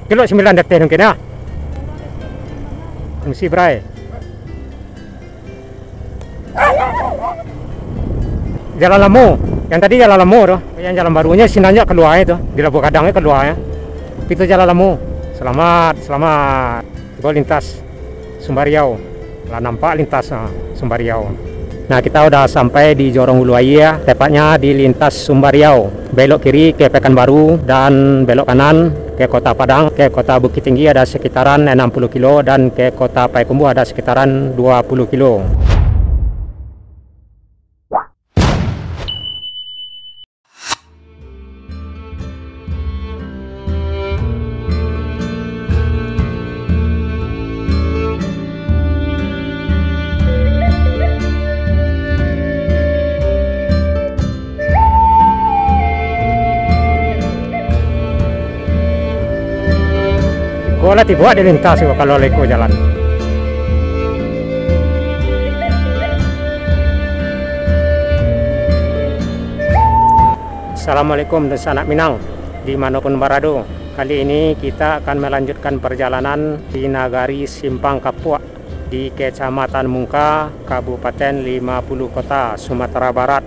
Kilo 9 detik mungkin ya. Mesti berai. Jalan Lemu. Yang tadi Jalan Lemu tuh. Yang jalan barunya sinanya keluar itu. Di Labu Kadangnya keluar ya. Itu Jalan Lemu. Selamat. Gue lintas Sumbariau. Lah nampak lintas Sumbariau. Nah, kita udah sampai di Jorong Uluwaya, tepatnya di lintas Sumbariau. Belok kiri ke Pekanbaru dan belok kanan ke Kota Padang, ke Kota Bukit Tinggi ada sekitaran 60 kilo dan ke Kota Payakumbuh ada sekitaran 20 kilo. Bola tiba di lintas kalau leko jalan. Assalamualaikum dan sanak Minang dimanapun berada. Kali ini kita akan melanjutkan perjalanan di Nagari Simpang Kapuak di Kecamatan Mungka, Kabupaten 50 Kota, Sumatera Barat.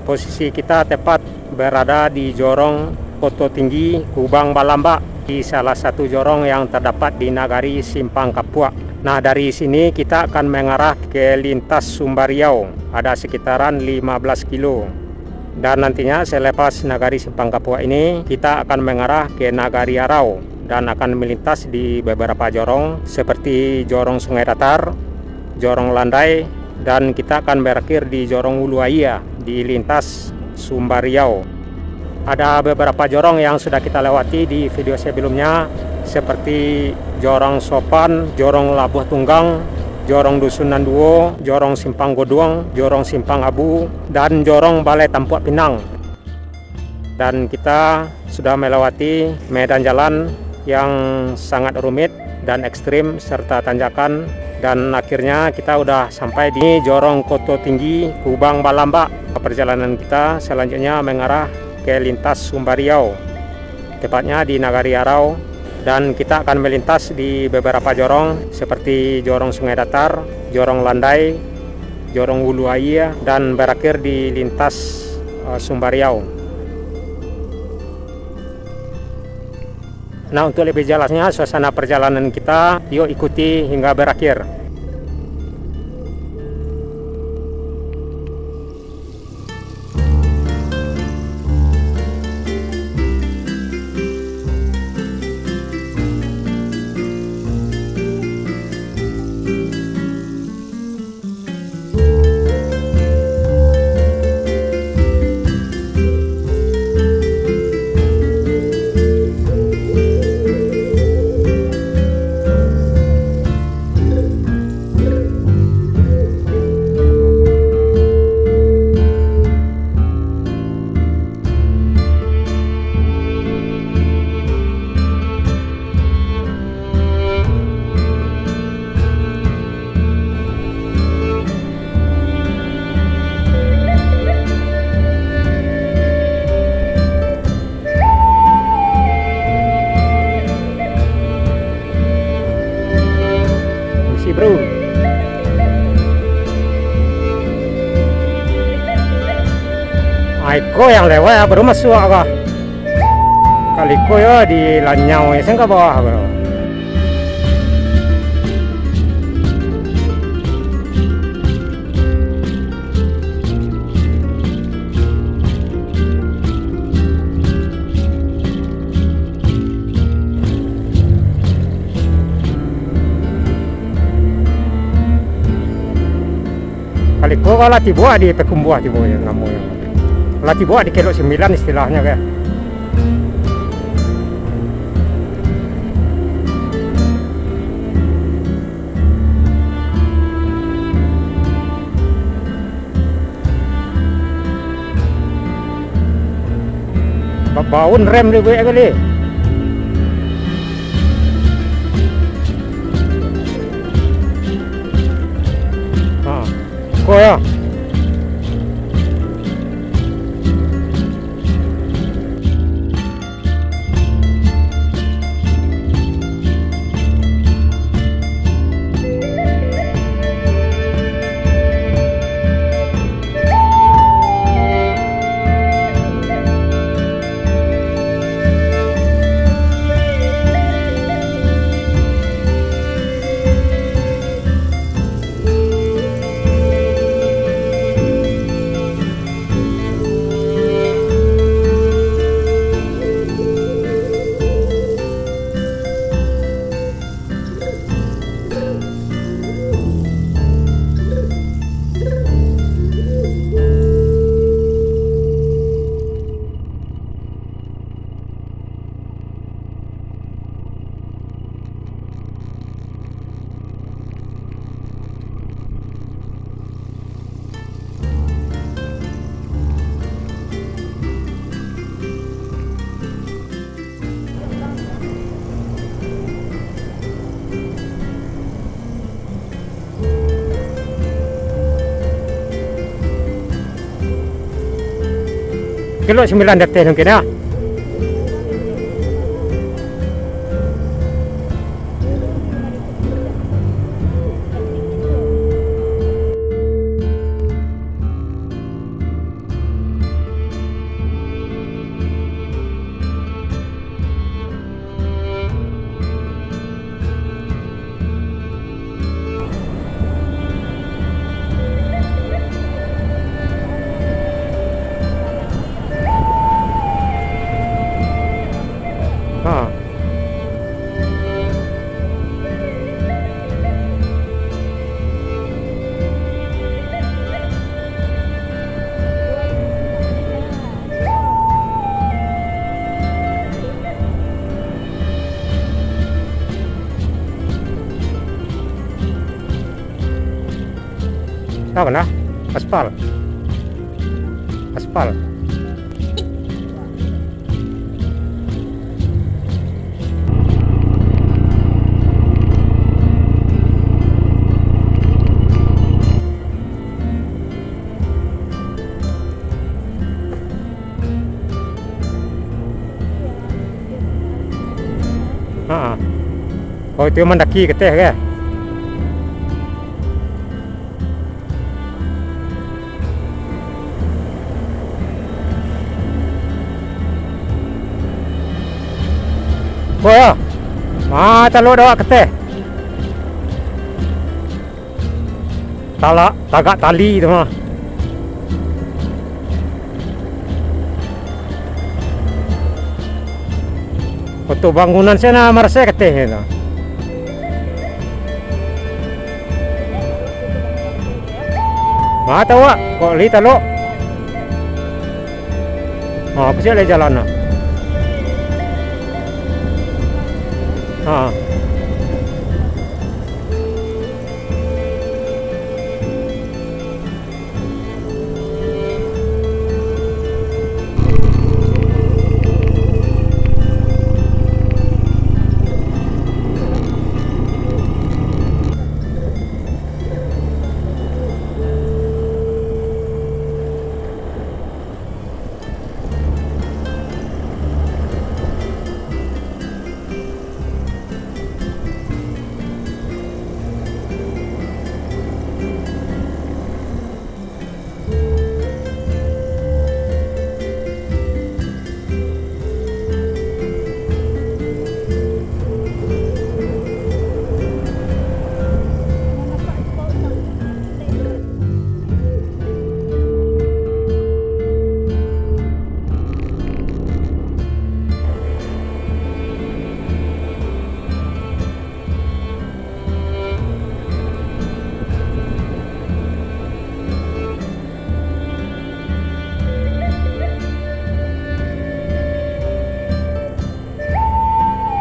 Posisi kita tepat berada di Jorong Koto Tinggi, Kubang Balamba, di salah satu jorong yang terdapat di Nagari Simpang Kapuak. Nah, dari sini kita akan mengarah ke lintas Sumbariau, ada sekitaran 15 kilo. Dan nantinya selepas Nagari Simpang Kapuak ini, kita akan mengarah ke Nagari Arau dan akan melintas di beberapa jorong seperti Jorong Sungai Datar, Jorong Landai, dan kita akan berakhir di Jorong Uluwaya di lintas Sumbariau. Ada beberapa jorong yang sudah kita lewati di video sebelumnya seperti Jorong Sopan, Jorong Labuh Tunggang, Jorong Dusunan Duo, Jorong Simpang Goduang, Jorong Simpang Abu, dan Jorong Balai Tampuak Pinang. Dan kita sudah melewati medan jalan yang sangat rumit dan ekstrim serta tanjakan, dan akhirnya kita udah sampai di Jorong Koto Tinggi, Kubang Balamba. Perjalanan kita selanjutnya mengarah ke lintas Sumbariau, tepatnya di Nagari Arau, dan kita akan melintas di beberapa jorong seperti Jorong Sungai Datar, Jorong Landai, Jorong Uluwaya, dan berakhir di lintas Sumbariau. Nah, untuk lebih jelasnya suasana perjalanan kita, yuk ikuti hingga berakhir. Bro, Aiko yang lewat ya baru masuk agak. Kaliko ya di Lanyau ya saya ke bawah bro. Kaliko kalau tiba di Pekumbuah tiba ya namanya. Kalau tiba di kilo 9 istilahnya kayak. Baun rem dulu ya kali. Kok ya? kilo 9 detik mungkin ya. Ah. Apa nah? Aspal. Aspal. Oh itu mendaki ke teh ya. Oh ya, mata lo doa ke teh. Tagak tali itu mah. Untuk bangunan sana marse ke teh itu. Mata wa, kok lita lo. Oh, pasti ada jalan nah. Ah.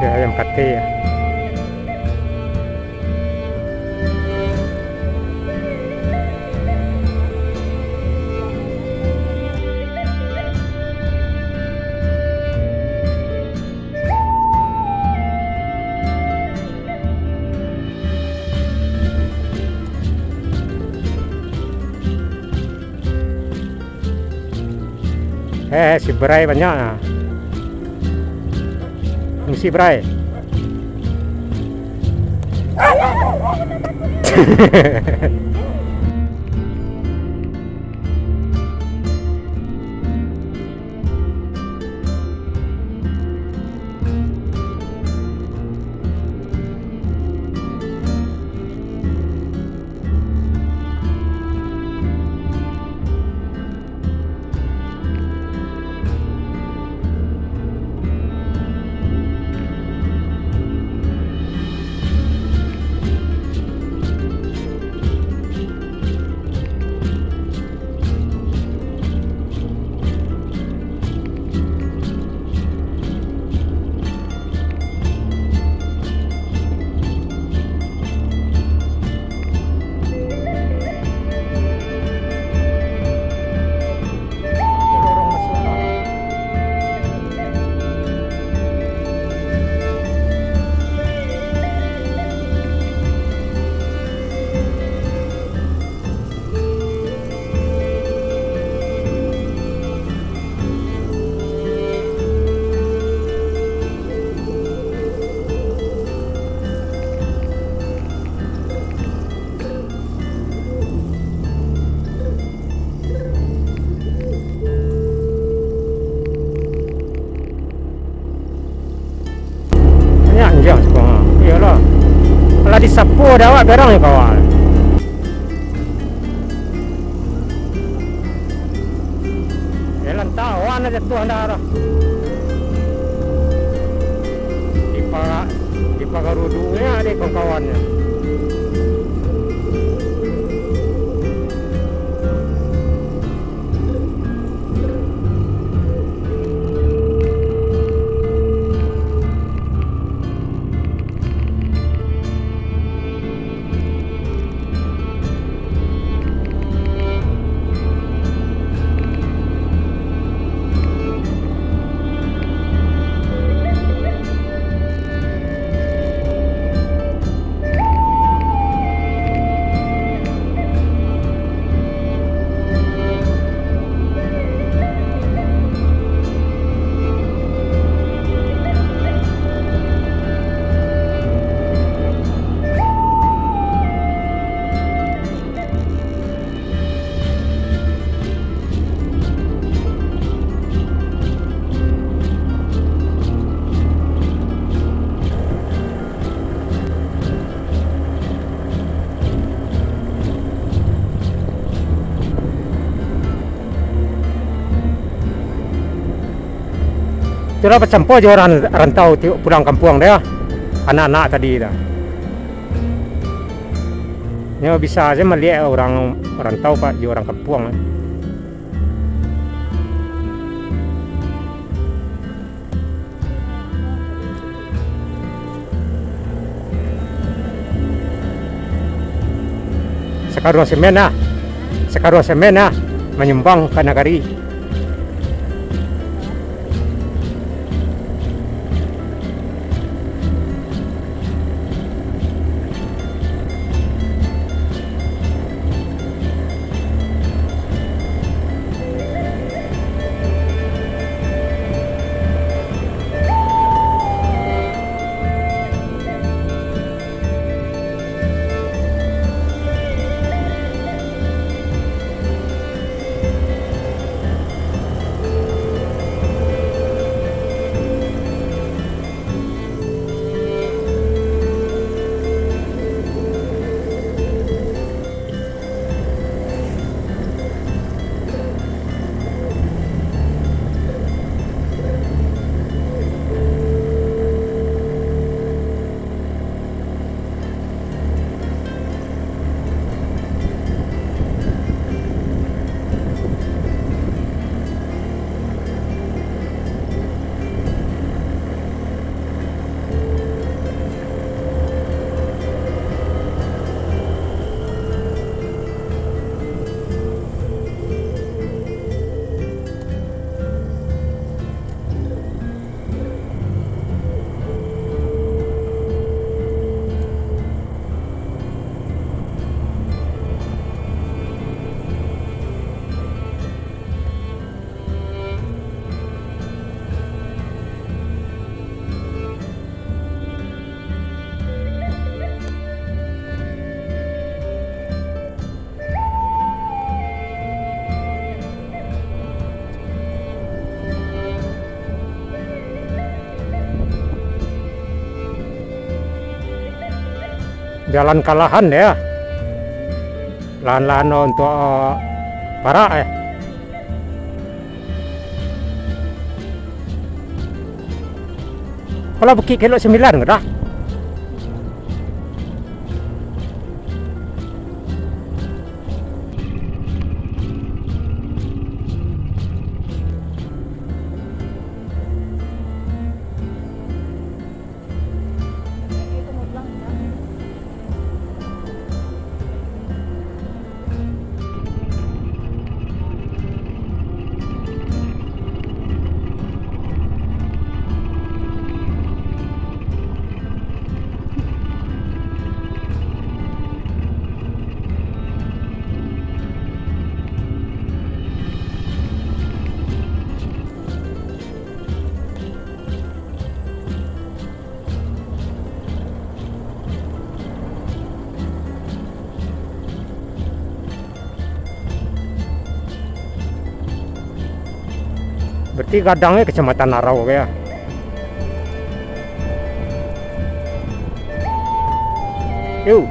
Ya, ayam kate ya. Si Bray banyak nah. Si Bray. disapu dah awak berang ni kawan. Jalan tawan aja tuh anda arah. Di pagarudunya ada kawan-kawannya. Sudah bercampur je orang rantau pulang kampung dia, anak-anak tadi dah. Ni bisa aja melihat orang rantau pak di orang kampung. Sekarang semen lah menyumbang ke negari. Jalan kalahan ya, lahan-lahan untuk para kalau Bukit Kelok 9 enggak dah. Berarti Gadangnya Kecamatan Narau ya. Yuk.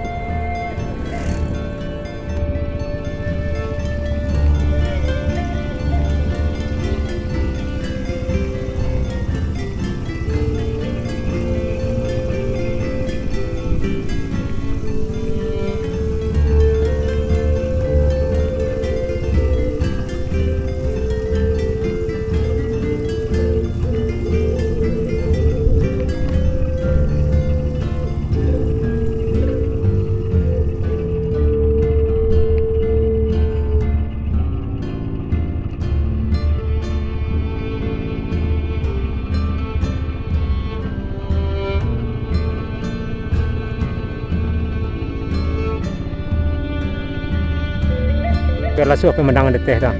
Langsung pemandangan di teh dah.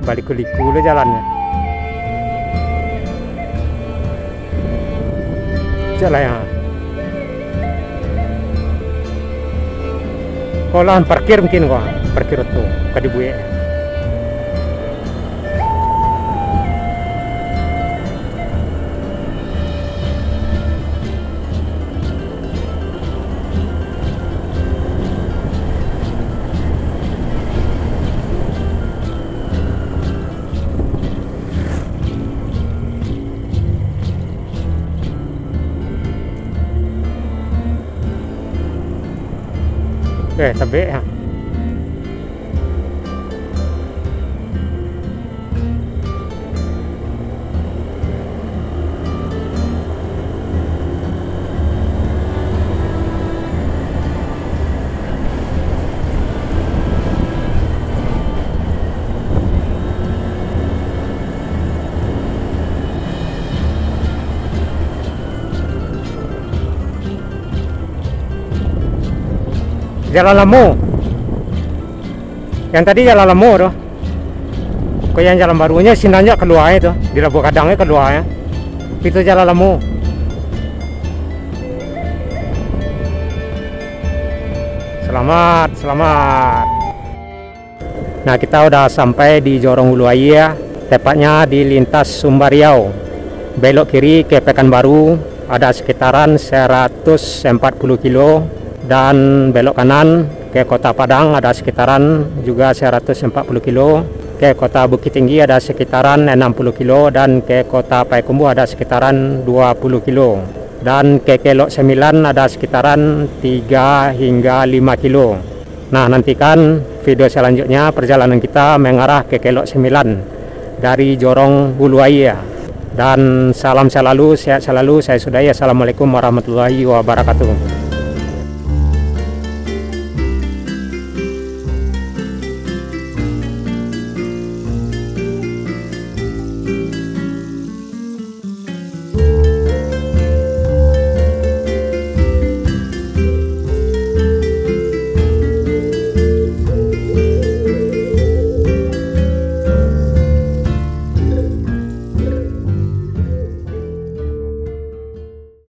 Balik liku le jalannya. Jalan ya. Kolan parkir mungkin kok, parkir itu kadibuye. Tabi ya. Jalan Lamu. Yang tadi jalan Lamu tuh. Kok yang jalan barunya sinanya keluar itu, di Labu Kadangnya keluar ya. Itu jalan Lamu. Selamat, selamat. Nah, kita udah sampai di Jorong Hulu Air ya. Tepatnya di lintas Sumbar Riau. Belok kiri ke Pekanbaru ada sekitaran 140 kilo. Dan belok kanan ke Kota Padang ada sekitaran juga 140 kilo, ke Kota Bukit Tinggi ada sekitaran 60 kilo, dan ke Kota Payakumbuh ada sekitaran 20 kilo, dan ke Kelok Sembilan ada sekitaran 3 hingga 5 kilo. Nah, nantikan video selanjutnya perjalanan kita mengarah ke Kelok Sembilan dari Jorong Hulu Air. Dan salam selalu, sehat selalu. Saya sudahi. Assalamualaikum warahmatullahi wabarakatuh.